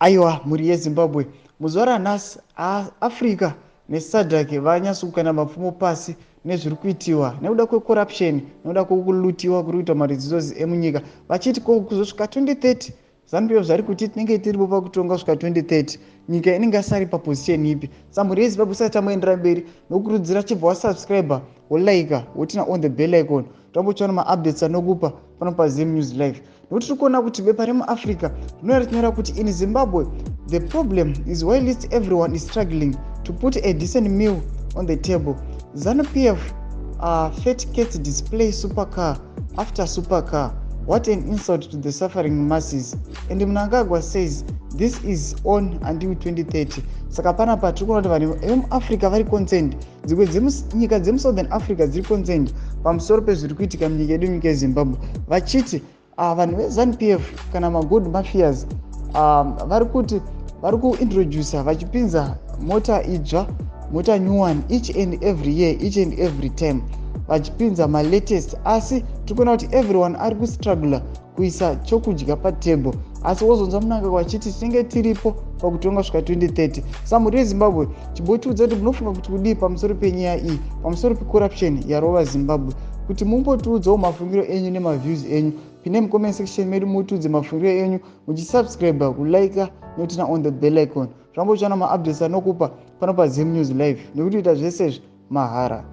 Aiwa, muri yeZimbabwe muzuva ranhasi Africa neSADC vanyatsokukanda mapfumo pasi nezviri kuitiwa nekuda kwecorruption nekuda kwekulutiwa kuri kuitwa maresources emunyika vachiti kuzosvika 2030 ZANU-PF zvari kuti tinenge tiripo pakutonga kusvika 2030 nyika inenge asari paposition ipi. Saka muri yeZimbabwe isati tamoendera mberi nokurudzira chibva wasubscriber wolaika wotina on the bell icon tambochiona maupdates anokupa pano paZim News Live nokuti tiri kuona kuti bepa remuAfrica rinova richinyora kuti in Zimbabwe the problem is whilst everyone is struggling to put a decent meal on the table, ZANU-PF fat cats display supercar after supercar. What an insult to the suffering masses. And Mnangagwa says this is on until 2030. Saka panapa tiri kuona kuti vanhu vemuAfrica vari concerned, dzimwe nyika dzemuSouthern Africa dziri concerned pamusoro pezviri kuitika munyika yedu, nyika yeZimbabwe, vachiti vanhu veZANU-PF kana magold mafias vari kuintroducer vachipinza mota idzva, mota new one each and every year, each and every time vachipinza malatest, asi tiri kuona kuti everyone ari kustruggle kuisa chokudya patable. Asi wozonzwa Mnangagwa achiti tinenge tiripo pakutonga kusvika 2030. Saka muri yeZimbabwe chimbotiudza kuti munofunga kuti kudii pamusoro penyaya iyi, pamusoro pecorruption yarova Zimbabwe, kuti mumbotiudzawo mafungiro enyu nemaviews enyu pine mucomment section medu, mutiudze mafungiro enyu muchisubscribe, kulaika notina on the bell icon. Zvambochiona maupdates anokupa pano paZim News Live nekuti ita zvese mahara.